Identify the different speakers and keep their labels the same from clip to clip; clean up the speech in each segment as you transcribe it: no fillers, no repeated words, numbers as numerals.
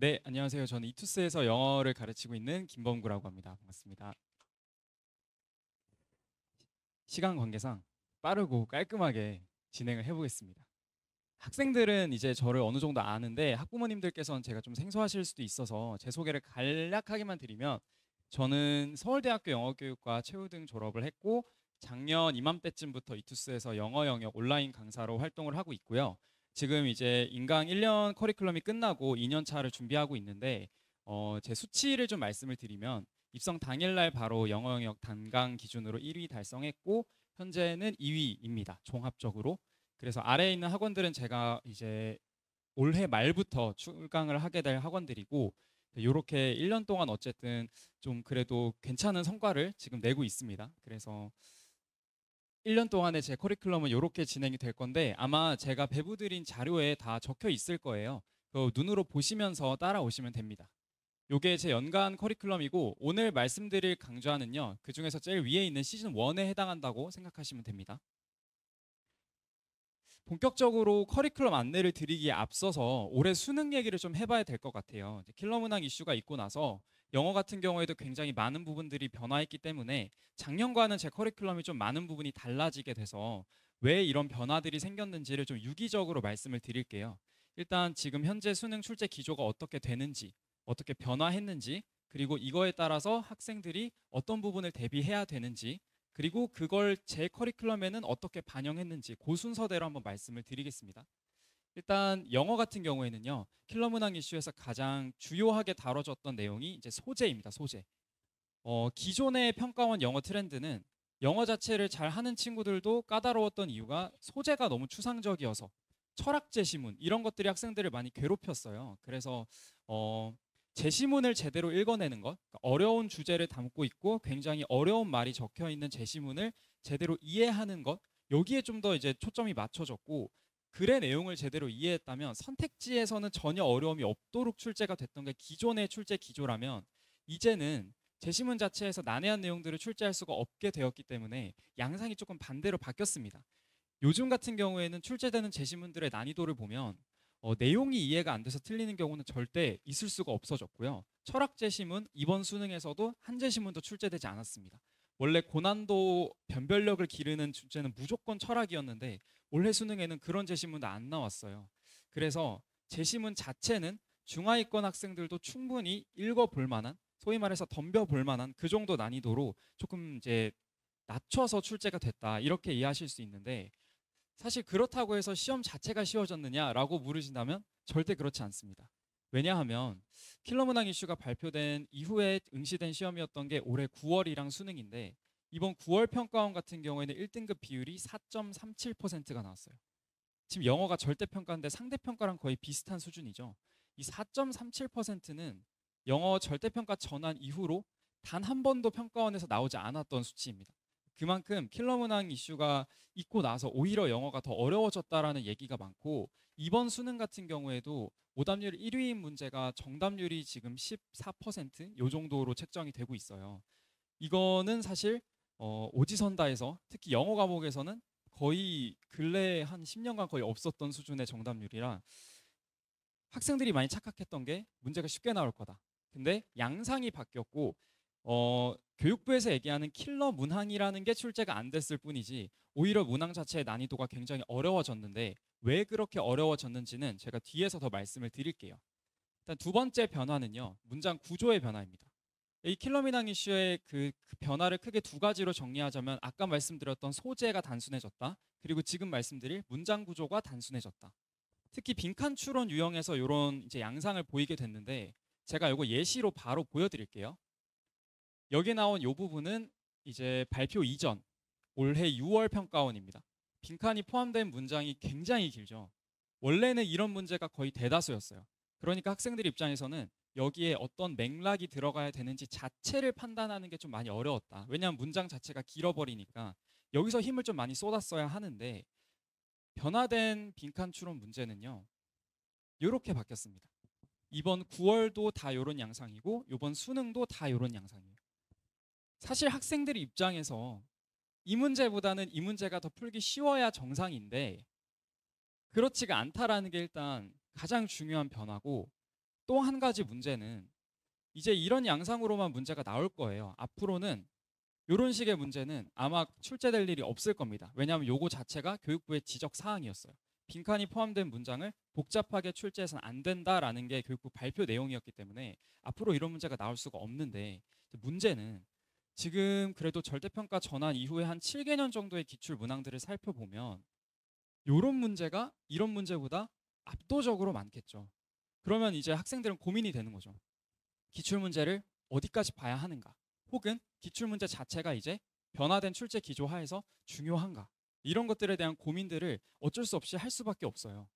Speaker 1: 네, 안녕하세요. 저는 이투스에서 영어를 가르치고 있는 김범구라고 합니다. 반갑습니다. 시간 관계상 빠르고 깔끔하게 진행을 해보겠습니다. 학생들은 이제 저를 어느 정도 아는데 학부모님들께서는 제가 좀 생소하실 수도 있어서 제 소개를 간략하게만 드리면 저는 서울대학교 영어교육과 최우등 졸업을 했고 작년 이맘때쯤부터 이투스에서 영어 영역 온라인 강사로 활동을 하고 있고요. 지금 이제 인강 1년 커리큘럼이 끝나고 2년 차를 준비하고 있는데 제 수치를 좀 말씀을 드리면 입성 당일날 바로 영어 영역 단강 기준으로 1위 달성했고 현재는 2위입니다. 종합적으로. 그래서 아래에 있는 학원들은 제가 이제 올해 말부터 출강을 하게 될 학원들이고 이렇게 1년 동안 어쨌든 좀 그래도 괜찮은 성과를 지금 내고 있습니다. 그래서 1년 동안의 제 커리큘럼은 이렇게 진행이 될 건데 아마 제가 배부드린 자료에 다 적혀 있을 거예요. 눈으로 보시면서 따라오시면 됩니다. 요게 제 연간 커리큘럼이고 오늘 말씀드릴 강좌는요. 그중에서 제일 위에 있는 시즌 1에 해당한다고 생각하시면 됩니다. 본격적으로 커리큘럼 안내를 드리기에 앞서서 올해 수능 얘기를 좀 해봐야 될 것 같아요. 킬러 문항 이슈가 있고 나서 영어 같은 경우에도 굉장히 많은 부분들이 변화했기 때문에 작년과는 제 커리큘럼이 좀 많은 부분이 달라지게 돼서 왜 이런 변화들이 생겼는지를 좀 유기적으로 말씀을 드릴게요. 일단 지금 현재 수능 출제 기조가 어떻게 되는지, 어떻게 변화했는지, 그리고 이거에 따라서 학생들이 어떤 부분을 대비해야 되는지, 그리고 그걸 제 커리큘럼에는 어떻게 반영했는지 그 순서대로 한번 말씀을 드리겠습니다. 일단 영어 같은 경우에는요. 킬러 문항 이슈에서 가장 주요하게 다뤄졌던 내용이 이제 소재입니다. 소재. 기존의 평가원 영어 트렌드는 영어 자체를 잘 하는 친구들도 까다로웠던 이유가 소재가 너무 추상적이어서 철학 제시문 이런 것들이 학생들을 많이 괴롭혔어요. 그래서 제시문을 제대로 읽어내는 것, 그러니까 어려운 주제를 담고 있고 굉장히 어려운 말이 적혀 있는 제시문을 제대로 이해하는 것, 여기에 좀 더 이제 초점이 맞춰졌고 글의 내용을 제대로 이해했다면 선택지에서는 전혀 어려움이 없도록 출제가 됐던 게 기존의 출제 기조라면 이제는 제시문 자체에서 난해한 내용들을 출제할 수가 없게 되었기 때문에 양상이 조금 반대로 바뀌었습니다. 요즘 같은 경우에는 출제되는 제시문들의 난이도를 보면 내용이 이해가 안 돼서 틀리는 경우는 절대 있을 수가 없어졌고요. 철학 제시문 이번 수능에서도 한 제시문도 출제되지 않았습니다. 원래 고난도 변별력을 기르는 주제는 무조건 철학이었는데 올해 수능에는 그런 제시문도 안 나왔어요. 그래서 제시문 자체는 중하위권 학생들도 충분히 읽어볼 만한 소위 말해서 덤벼볼 만한 그 정도 난이도로 조금 이제 낮춰서 출제가 됐다 이렇게 이해하실 수 있는데 사실 그렇다고 해서 시험 자체가 쉬워졌느냐라고 물으신다면 절대 그렇지 않습니다. 왜냐하면 킬러 문항 이슈가 발표된 이후에 응시된 시험이었던 게 올해 9월이랑 수능인데 이번 9월 평가원 같은 경우에는 1등급 비율이 4.37%가 나왔어요. 지금 영어가 절대평가인데 상대평가랑 거의 비슷한 수준이죠. 이 4.37%는 영어 절대평가 전환 이후로 단 한 번도 평가원에서 나오지 않았던 수치입니다. 그만큼 킬러 문항 이슈가 있고 나서 오히려 영어가 더 어려워졌다라는 얘기가 많고 이번 수능 같은 경우에도 오답률 1위인 문제가 정답률이 지금 14%요 정도로 책정이 되고 있어요. 이거는 사실 오지선다에서 특히 영어 과목에서는 거의 근래 한 10년간 거의 없었던 수준의 정답률이라 학생들이 많이 착각했던 게 문제가 쉽게 나올 거다. 근데 양상이 바뀌었고 교육부에서 얘기하는 킬러 문항이라는 게 출제가 안 됐을 뿐이지 오히려 문항 자체의 난이도가 굉장히 어려워졌는데 왜 그렇게 어려워졌는지는 제가 뒤에서 더 말씀을 드릴게요. 일단 두 번째 변화는요. 문장 구조의 변화입니다. 이 킬러 문항 이슈의 그 변화를 크게 두 가지로 정리하자면 아까 말씀드렸던 소재가 단순해졌다. 그리고 지금 말씀드릴 문장 구조가 단순해졌다. 특히 빈칸 추론 유형에서 이런 이제 양상을 보이게 됐는데 제가 이거 예시로 바로 보여드릴게요. 여기 나온 이 부분은 이제 발표 이전 올해 6월 평가원입니다. 빈칸이 포함된 문장이 굉장히 길죠. 원래는 이런 문제가 거의 대다수였어요. 그러니까 학생들 입장에서는 여기에 어떤 맥락이 들어가야 되는지 자체를 판단하는 게 좀 많이 어려웠다. 왜냐하면 문장 자체가 길어버리니까 여기서 힘을 좀 많이 쏟았어야 하는데 변화된 빈칸 추론 문제는요. 이렇게 바뀌었습니다. 이번 9월도 다 이런 양상이고 이번 수능도 다 이런 양상이에요. 사실 학생들 입장에서 이 문제보다는 이 문제가 더 풀기 쉬워야 정상인데 그렇지가 않다라는 게 일단 가장 중요한 변화고 또 한 가지 문제는 이제 이런 양상으로만 문제가 나올 거예요. 앞으로는 이런 식의 문제는 아마 출제될 일이 없을 겁니다. 왜냐하면 요거 자체가 교육부의 지적 사항이었어요. 빈칸이 포함된 문장을 복잡하게 출제해서는 안 된다라는 게 교육부 발표 내용이었기 때문에 앞으로 이런 문제가 나올 수가 없는데, 문제는 지금 그래도 절대평가 전환 이후에 한 7개년 정도의 기출 문항들을 살펴보면 이런 문제가 이런 문제보다 압도적으로 많겠죠. 그러면 이제 학생들은 고민이 되는 거죠. 기출문제를 어디까지 봐야 하는가? 혹은 기출문제 자체가 이제 변화된 출제 기조 하에서 중요한가? 이런 것들에 대한 고민들을 어쩔 수 없이 할 수밖에 없어요.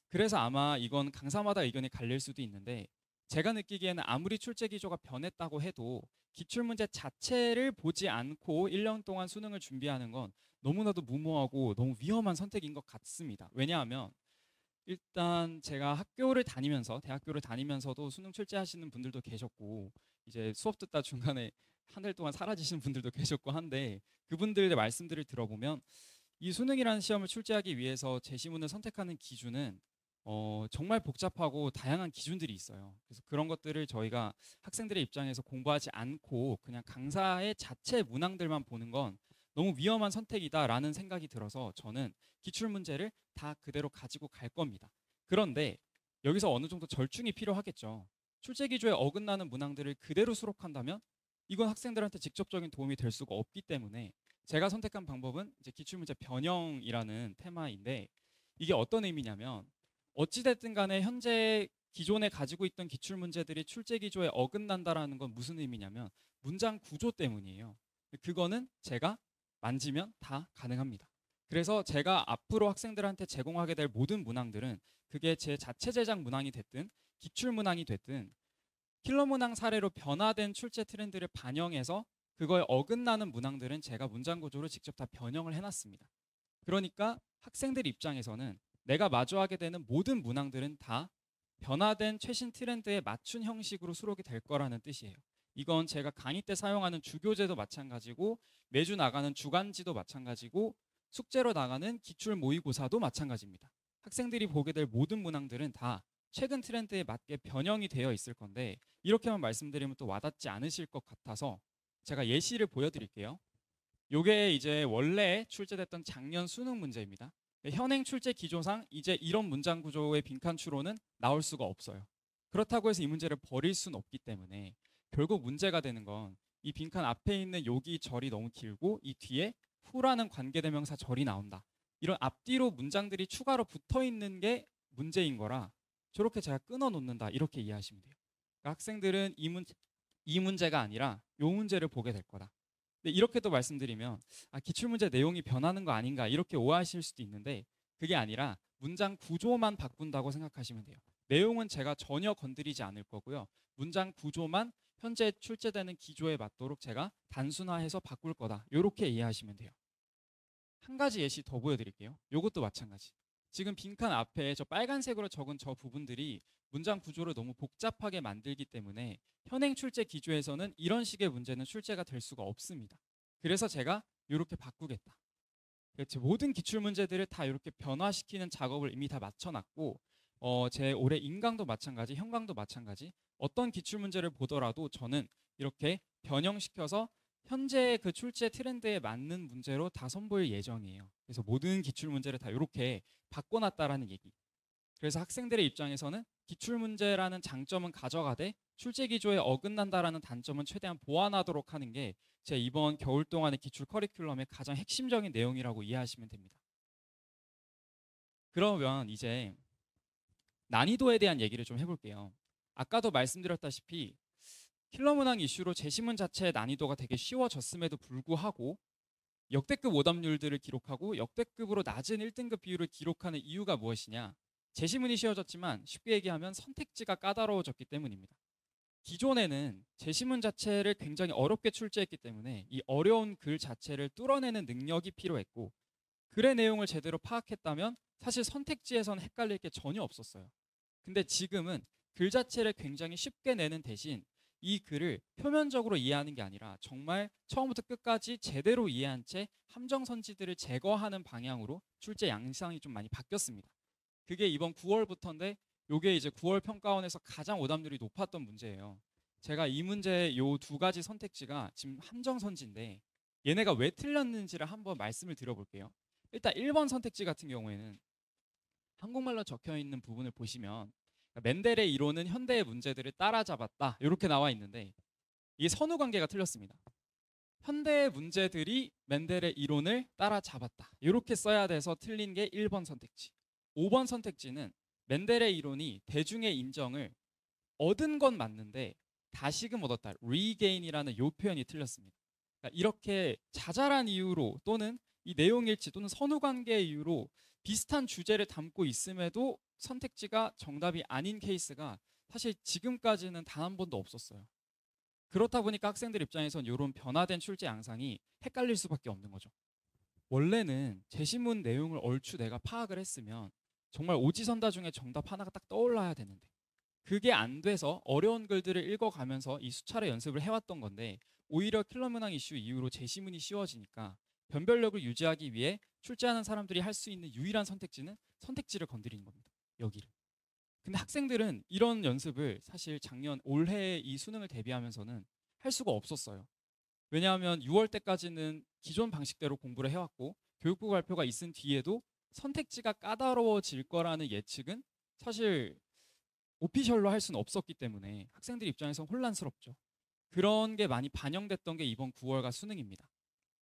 Speaker 1: 그래서 아마 이건 강사마다 의견이 갈릴 수도 있는데, 제가 느끼기에는 아무리 출제 기조가 변했다고 해도 기출문제 자체를 보지 않고 1년 동안 수능을 준비하는 건 너무나도 무모하고 너무 위험한 선택인 것 같습니다. 왜냐하면 일단 제가 학교를 다니면서 대학교를 다니면서도 수능 출제하시는 분들도 계셨고, 이제 수업 듣다 중간에 한 달 동안 사라지시는 분들도 계셨고 한데, 그분들의 말씀들을 들어보면 이 수능이라는 시험을 출제하기 위해서 제시문을 선택하는 기준은 정말 복잡하고 다양한 기준들이 있어요. 그래서 그런 것들을 저희가 학생들의 입장에서 공부하지 않고 그냥 강사의 자체 문항들만 보는 건 너무 위험한 선택이다라는 생각이 들어서 저는 기출문제를 다 그대로 가지고 갈 겁니다. 그런데 여기서 어느 정도 절충이 필요하겠죠. 출제 기조에 어긋나는 문항들을 그대로 수록한다면 이건 학생들한테 직접적인 도움이 될 수가 없기 때문에 제가 선택한 방법은 이제 기출문제 변형이라는 테마인데, 이게 어떤 의미냐면 어찌됐든 간에 현재 기존에 가지고 있던 기출문제들이 출제 기조에 어긋난다라는 건 무슨 의미냐면 문장 구조 때문이에요. 그거는 제가 만지면 다 가능합니다. 그래서 제가 앞으로 학생들한테 제공하게 될 모든 문항들은 그게 제 자체 제작 문항이 됐든 기출 문항이 됐든 킬러 문항 사례로 변화된 출제 트렌드를 반영해서 그거에 어긋나는 문항들은 제가 문장 구조를 직접 다 변형을 해놨습니다. 그러니까 학생들 입장에서는 내가 마주하게 되는 모든 문항들은 다 변화된 최신 트렌드에 맞춘 형식으로 수록이 될 거라는 뜻이에요. 이건 제가 강의 때 사용하는 주교재도 마찬가지고 매주 나가는 주간지도 마찬가지고 숙제로 나가는 기출 모의고사도 마찬가지입니다. 학생들이 보게 될 모든 문항들은 다 최근 트렌드에 맞게 변형이 되어 있을 건데, 이렇게만 말씀드리면 또 와닿지 않으실 것 같아서 제가 예시를 보여드릴게요. 이게 이제 원래 출제됐던 작년 수능 문제입니다. 현행 출제 기조상 이제 이런 문장 구조의 빈칸 추로는 나올 수가 없어요. 그렇다고 해서 이 문제를 버릴 수는 없기 때문에 결국 문제가 되는 건 이 빈칸 앞에 있는 여기 절이 너무 길고 이 뒤에 후라는 관계대명사 절이 나온다. 이런 앞뒤로 문장들이 추가로 붙어 있는 게 문제인 거라 저렇게 제가 끊어 놓는다, 이렇게 이해하시면 돼요. 그러니까 학생들은 이 문제가 아니라 이 문제를 보게 될 거다. 근데 이렇게 또 말씀드리면 기출문제 내용이 변하는 거 아닌가 이렇게 오해하실 수도 있는데, 그게 아니라 문장 구조만 바꾼다고 생각하시면 돼요. 내용은 제가 전혀 건드리지 않을 거고요. 문장 구조만 현재 출제되는 기조에 맞도록 제가 단순화해서 바꿀 거다, 이렇게 이해하시면 돼요. 한 가지 예시 더 보여드릴게요. 이것도 마찬가지. 지금 빈칸 앞에 저 빨간색으로 적은 저 부분들이 문장 구조를 너무 복잡하게 만들기 때문에 현행 출제 기조에서는 이런 식의 문제는 출제가 될 수가 없습니다. 그래서 제가 이렇게 바꾸겠다. 제 모든 기출 문제들을 다 이렇게 변화시키는 작업을 이미 다 마쳐놨고, 제 올해 인강도 마찬가지, 현강도 마찬가지, 어떤 기출 문제를 보더라도 저는 이렇게 변형시켜서 현재 그 출제 트렌드에 맞는 문제로 다 선보일 예정이에요. 그래서 모든 기출 문제를 다 이렇게 바꿔놨다라는 얘기. 그래서 학생들의 입장에서는 기출 문제라는 장점은 가져가되 출제 기조에 어긋난다라는 단점은 최대한 보완하도록 하는 게 제 이번 겨울 동안의 기출 커리큘럼의 가장 핵심적인 내용이라고 이해하시면 됩니다. 그러면 이제 난이도에 대한 얘기를 좀 해볼게요. 아까도 말씀드렸다시피 킬러 문항 이슈로 제시문 자체의 난이도가 되게 쉬워졌음에도 불구하고 역대급 오답률들을 기록하고 역대급으로 낮은 1등급 비율을 기록하는 이유가 무엇이냐? 제시문이 쉬워졌지만 쉽게 얘기하면 선택지가 까다로워졌기 때문입니다. 기존에는 제시문 자체를 굉장히 어렵게 출제했기 때문에 이 어려운 글 자체를 뚫어내는 능력이 필요했고, 글의 내용을 제대로 파악했다면 사실 선택지에선 헷갈릴 게 전혀 없었어요. 근데 지금은 글 자체를 굉장히 쉽게 내는 대신 이 글을 표면적으로 이해하는 게 아니라 정말 처음부터 끝까지 제대로 이해한 채 함정선지들을 제거하는 방향으로 출제 양상이 좀 많이 바뀌었습니다. 그게 이번 9월부터인데 요게 이제 9월 평가원에서 가장 오답률이 높았던 문제예요. 제가 이 문제 요 두 가지 선택지가 지금 함정선지인데 얘네가 왜 틀렸는지를 한번 말씀을 드려볼게요. 일단 1번 선택지 같은 경우에는 한국말로 적혀 있는 부분을 보시면 멘델의 이론은 현대의 문제들을 따라잡았다 이렇게 나와 있는데 이게 선후 관계가 틀렸습니다. 현대의 문제들이 멘델의 이론을 따라잡았다 이렇게 써야 돼서 틀린 게 1번 선택지. 5번 선택지는 멘델의 이론이 대중의 인정을 얻은 건 맞는데 다시금 얻었다. regain이라는 요 표현이 틀렸습니다. 그러니까 이렇게 자잘한 이유로 또는 이 내용일치 또는 선후관계의 이유로 비슷한 주제를 담고 있음에도 선택지가 정답이 아닌 케이스가 사실 지금까지는 단 한 번도 없었어요. 그렇다 보니까 학생들 입장에선 이런 변화된 출제 양상이 헷갈릴 수밖에 없는 거죠. 원래는 제시문 내용을 얼추 내가 파악을 했으면 정말 오지선다 중에 정답 하나가 딱 떠올라야 되는데 그게 안 돼서 어려운 글들을 읽어가면서 이 수차례 연습을 해왔던 건데 오히려 킬러 문항 이슈 이후로 제시문이 쉬워지니까 변별력을 유지하기 위해 출제하는 사람들이 할 수 있는 유일한 선택지는 선택지를 건드리는 겁니다. 여기를. 근데 학생들은 이런 연습을 사실 작년 올해 이 수능을 대비하면서는 할 수가 없었어요. 왜냐하면 6월 때까지는 기존 방식대로 공부를 해왔고 교육부 발표가 있은 뒤에도 선택지가 까다로워질 거라는 예측은 사실 오피셜로 할 수는 없었기 때문에 학생들 입장에서 혼란스럽죠. 그런 게 많이 반영됐던 게 이번 9월과 수능입니다.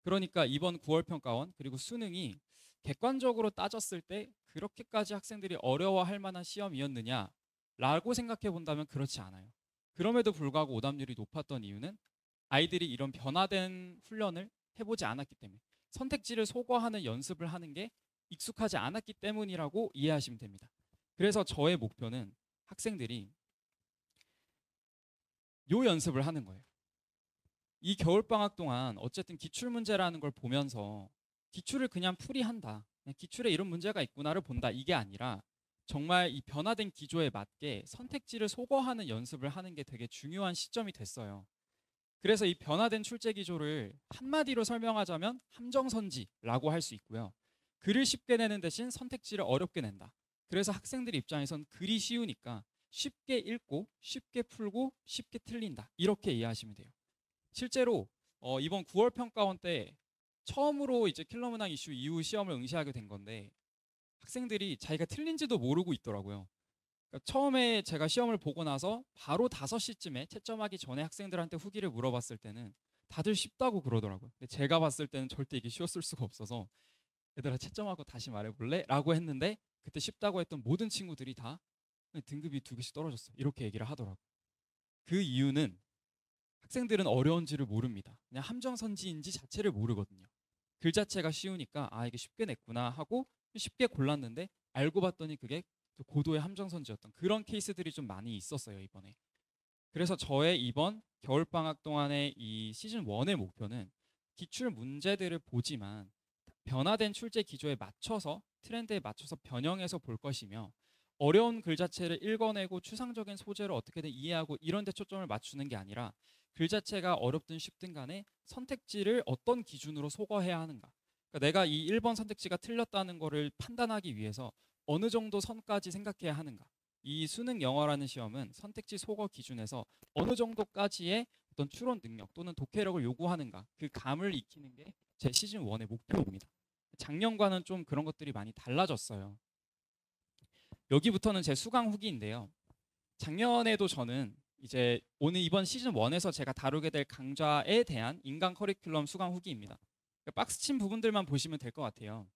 Speaker 1: 그러니까 이번 9월 평가원 그리고 수능이 객관적으로 따졌을 때 그렇게까지 학생들이 어려워할 만한 시험이었느냐라고 생각해 본다면 그렇지 않아요. 그럼에도 불구하고 오답률이 높았던 이유는 아이들이 이런 변화된 훈련을 해보지 않았기 때문에 선택지를 소거하는 연습을 하는 게 익숙하지 않았기 때문이라고 이해하시면 됩니다. 그래서 저의 목표는 학생들이 요 연습을 하는 거예요. 이 겨울방학 동안 어쨌든 기출문제라는 걸 보면서 기출을 그냥 풀이한다. 그냥 기출에 이런 문제가 있구나를 본다. 이게 아니라 정말 이 변화된 기조에 맞게 선택지를 소거하는 연습을 하는 게 되게 중요한 시점이 됐어요. 그래서 이 변화된 출제 기조를 한마디로 설명하자면 함정선지라고 할 수 있고요. 글을 쉽게 내는 대신 선택지를 어렵게 낸다. 그래서 학생들 입장에선 글이 쉬우니까 쉽게 읽고 쉽게 풀고 쉽게 틀린다. 이렇게 이해하시면 돼요. 실제로 이번 9월 평가원 때 처음으로 이제 킬러 문항 이슈 이후 시험을 응시하게 된 건데 학생들이 자기가 틀린지도 모르고 있더라고요. 그러니까 처음에 제가 시험을 보고 나서 바로 5시쯤에 채점하기 전에 학생들한테 후기를 물어봤을 때는 다들 쉽다고 그러더라고요. 근데 제가 봤을 때는 절대 이게 쉬웠을 수가 없어서 얘들아 채점하고 다시 말해볼래? 라고 했는데 그때 쉽다고 했던 모든 친구들이 다 등급이 2개씩 떨어졌어. 이렇게 얘기를 하더라고요. 그 이유는 학생들은 어려운지를 모릅니다. 그냥 함정선지인지 자체를 모르거든요. 글 자체가 쉬우니까 아 이게 쉽게 냈구나 하고 쉽게 골랐는데 알고 봤더니 그게 고도의 함정선지였던 그런 케이스들이 좀 많이 있었어요 이번에. 그래서 저의 이번 겨울방학 동안의 이 시즌 1의 목표는 기출 문제들을 보지만 변화된 출제 기조에 맞춰서 트렌드에 맞춰서 변형해서 볼 것이며 어려운 글 자체를 읽어내고 추상적인 소재를 어떻게든 이해하고 이런 데 초점을 맞추는 게 아니라 글 자체가 어렵든 쉽든 간에 선택지를 어떤 기준으로 소거해야 하는가. 그러니까 내가 이 1번 선택지가 틀렸다는 거를 판단하기 위해서 어느 정도 선까지 생각해야 하는가. 이 수능 영어라는 시험은 선택지 소거 기준에서 어느 정도까지의 어떤 추론 능력 또는 독해력을 요구하는가. 그 감을 익히는 게 제 시즌 1의 목표입니다. 작년과는 좀 그런 것들이 많이 달라졌어요. 여기부터는 제 수강 후기인데요. 작년에도 저는 이제 오늘 이번 시즌 1에서 제가 다루게 될 강좌에 대한 인강 커리큘럼 수강 후기입니다. 그러니까 박스 친 부분들만 보시면 될 것 같아요.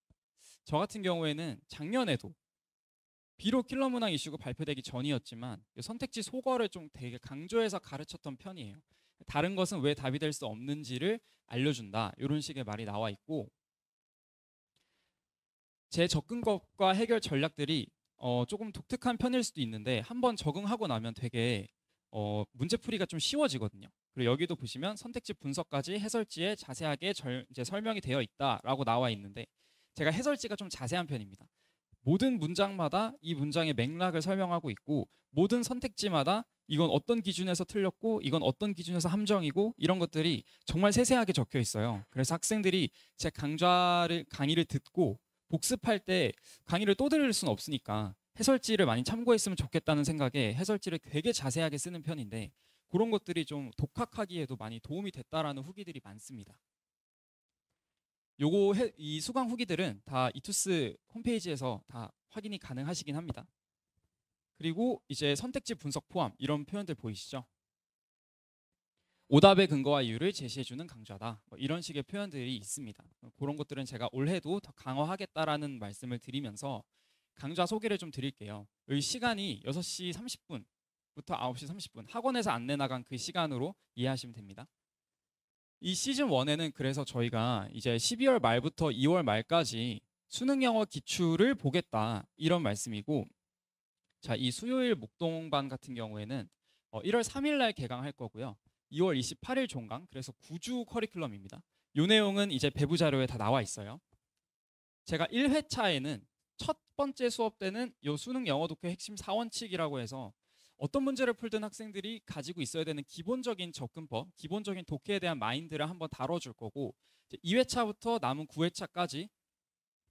Speaker 1: 저 같은 경우에는 작년에도 비록 킬러 문항 이슈가 발표되기 전이었지만 선택지 소거를 좀 되게 강조해서 가르쳤던 편이에요. 다른 것은 왜 답이 될 수 없는지를 알려준다. 이런 식의 말이 나와 있고 제 접근법과 해결 전략들이 조금 독특한 편일 수도 있는데 한번 적응하고 나면 되게 문제풀이가 좀 쉬워지거든요. 그리고 여기도 보시면 선택지 분석까지 해설지에 자세하게 이제 설명이 되어 있다라고 나와 있는데 제가 해설지가 좀 자세한 편입니다. 모든 문장마다 이 문장의 맥락을 설명하고 있고 모든 선택지마다 이건 어떤 기준에서 틀렸고 이건 어떤 기준에서 함정이고 이런 것들이 정말 세세하게 적혀 있어요. 그래서 학생들이 제 강의를 듣고 복습할 때 강의를 또 들을 수는 없으니까 해설지를 많이 참고했으면 좋겠다는 생각에 해설지를 되게 자세하게 쓰는 편인데 그런 것들이 좀 독학하기에도 많이 도움이 됐다라는 후기들이 많습니다. 이 수강 후기들은 다 이투스 홈페이지에서 다 확인이 가능하시긴 합니다. 그리고 이제 선택지 분석 포함 이런 표현들 보이시죠? 오답의 근거와 이유를 제시해주는 강좌다. 뭐 이런 식의 표현들이 있습니다. 그런 것들은 제가 올해도 더 강화하겠다라는 말씀을 드리면서 강좌 소개를 좀 드릴게요. 여기 시간이 6시 30분부터 9시 30분 학원에서 안내 나간 그 시간으로 이해하시면 됩니다. 이 시즌 1에는 그래서 저희가 이제 12월 말부터 2월 말까지 수능 영어 기출을 보겠다 이런 말씀이고, 자, 이 수요일 목동반 같은 경우에는 1월 3일 날 개강할 거고요. 2월 28일 종강, 그래서 9주 커리큘럼입니다. 이 내용은 이제 배부 자료에 다 나와 있어요. 제가 1회차에는 첫 번째 수업 때는 이 수능 영어 독해 핵심 4원칙이라고 해서 어떤 문제를 풀든 학생들이 가지고 있어야 되는 기본적인 접근법, 기본적인 독해에 대한 마인드를 한번 다뤄줄 거고, 2회차부터 남은 9회차까지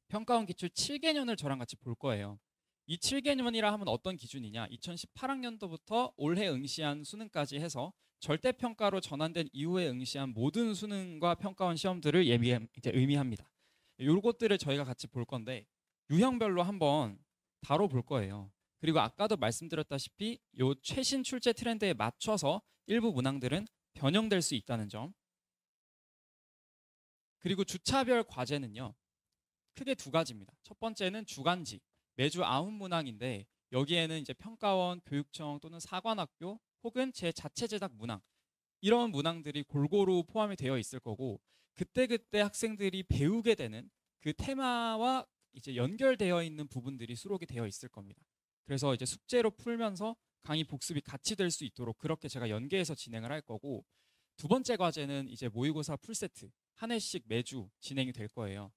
Speaker 1: 평가원 기출 7개년을 저랑 같이 볼 거예요. 이 7개년이라 하면 어떤 기준이냐? 2018학년도부터 올해 응시한 수능까지 해서 절대평가로 전환된 이후에 응시한 모든 수능과 평가원 시험들을 의미합니다. 요것들을 저희가 같이 볼 건데 유형별로 한번 다뤄볼 거예요. 그리고 아까도 말씀드렸다시피 요 최신 출제 트렌드에 맞춰서 일부 문항들은 변형될 수 있다는 점. 그리고 주차별 과제는요, 크게 두 가지입니다. 첫 번째는 주간지, 매주 9문항인데 여기에는 이제 평가원, 교육청 또는 사관학교 혹은 제 자체 제작 문항, 이런 문항들이 골고루 포함이 되어 있을 거고, 그때그때 학생들이 배우게 되는 그 테마와 이제 연결되어 있는 부분들이 수록이 되어 있을 겁니다. 그래서 이제 숙제로 풀면서 강의 복습이 같이 될 수 있도록 그렇게 제가 연계해서 진행을 할 거고, 두 번째 과제는 이제 모의고사 풀세트 한 회씩 매주 진행이 될 거예요.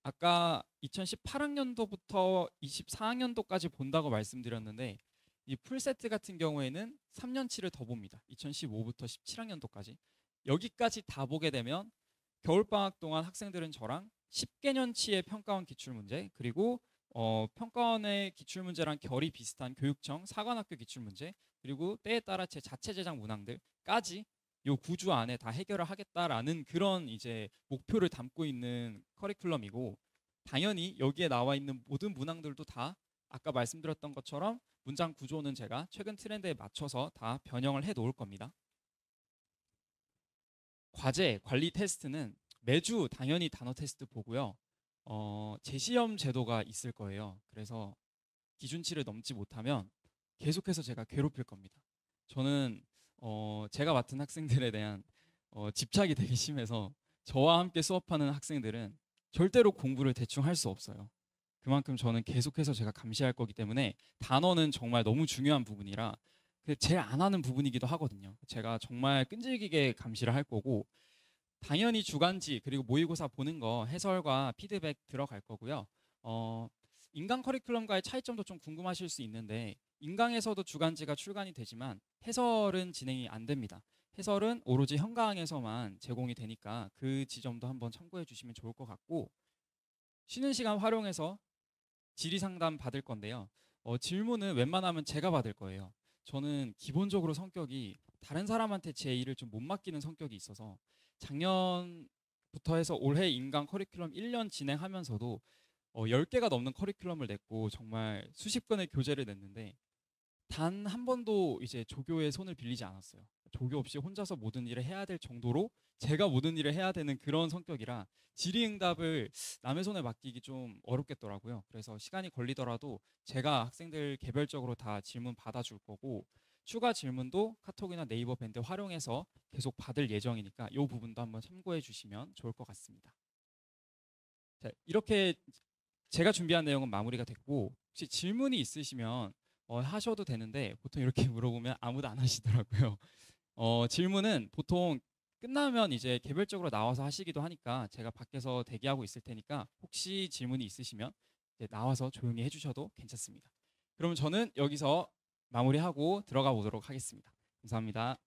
Speaker 1: 아까 2018학년도부터 24학년도까지 본다고 말씀드렸는데 이 풀세트 같은 경우에는 3년치를 더 봅니다. 2015부터 17학년도까지. 여기까지 다 보게 되면 겨울방학 동안 학생들은 저랑 10개년치의 평가원 기출문제, 그리고 평가원의 기출문제랑 결이 비슷한 교육청, 사관학교 기출문제, 그리고 때에 따라 제 자체 제작 문항들까지 요 9주 안에 다 해결을 하겠다라는 그런 이제 목표를 담고 있는 커리큘럼이고, 당연히 여기에 나와 있는 모든 문항들도 다 아까 말씀드렸던 것처럼 문장 구조는 제가 최근 트렌드에 맞춰서 다 변형을 해 놓을 겁니다. 과제, 관리 테스트는 매주 당연히 단어 테스트 보고요. 재시험 제도가 있을 거예요. 그래서 기준치를 넘지 못하면 계속해서 제가 괴롭힐 겁니다. 저는 제가 맡은 학생들에 대한 집착이 되게 심해서 저와 함께 수업하는 학생들은 절대로 공부를 대충 할 수 없어요. 그만큼 저는 계속해서 제가 감시할 거기 때문에 단어는 정말 너무 중요한 부분이라 제일 안 하는 부분이기도 하거든요. 제가 정말 끈질기게 감시를 할 거고, 당연히 주간지 그리고 모의고사 보는 거 해설과 피드백 들어갈 거고요. 인강 커리큘럼과의 차이점도 좀 궁금하실 수 있는데 인강에서도 주간지가 출간이 되지만 해설은 진행이 안 됩니다. 해설은 오로지 현강에서만 제공이 되니까 그 지점도 한번 참고해 주시면 좋을 것 같고, 쉬는 시간 활용해서 질의 상담 받을 건데요. 질문은 웬만하면 제가 받을 거예요. 저는 기본적으로 성격이 다른 사람한테 제 일을 좀 못 맡기는 성격이 있어서 작년부터 해서 올해 인강 커리큘럼 1년 진행하면서도 10개가 넘는 커리큘럼을 냈고 정말 수십 건의 교재를 냈는데 단 한 번도 이제 조교의 손을 빌리지 않았어요. 조교 없이 혼자서 모든 일을 해야 될 정도로 제가 모든 일을 해야 되는 그런 성격이라 질의응답을 남의 손에 맡기기 좀 어렵겠더라고요. 그래서 시간이 걸리더라도 제가 학생들 개별적으로 다 질문 받아줄 거고, 추가 질문도 카톡이나 네이버 밴드 활용해서 계속 받을 예정이니까 이 부분도 한번 참고해 주시면 좋을 것 같습니다. 자, 이렇게 제가 준비한 내용은 마무리가 됐고, 혹시 질문이 있으시면 하셔도 되는데 보통 이렇게 물어보면 아무도 안 하시더라고요. 질문은 보통 끝나면 이제 개별적으로 나와서 하시기도 하니까 제가 밖에서 대기하고 있을 테니까 혹시 질문이 있으시면 이제 나와서 조용히 해주셔도 괜찮습니다. 그럼 저는 여기서 마무리하고 들어가 보도록 하겠습니다. 감사합니다.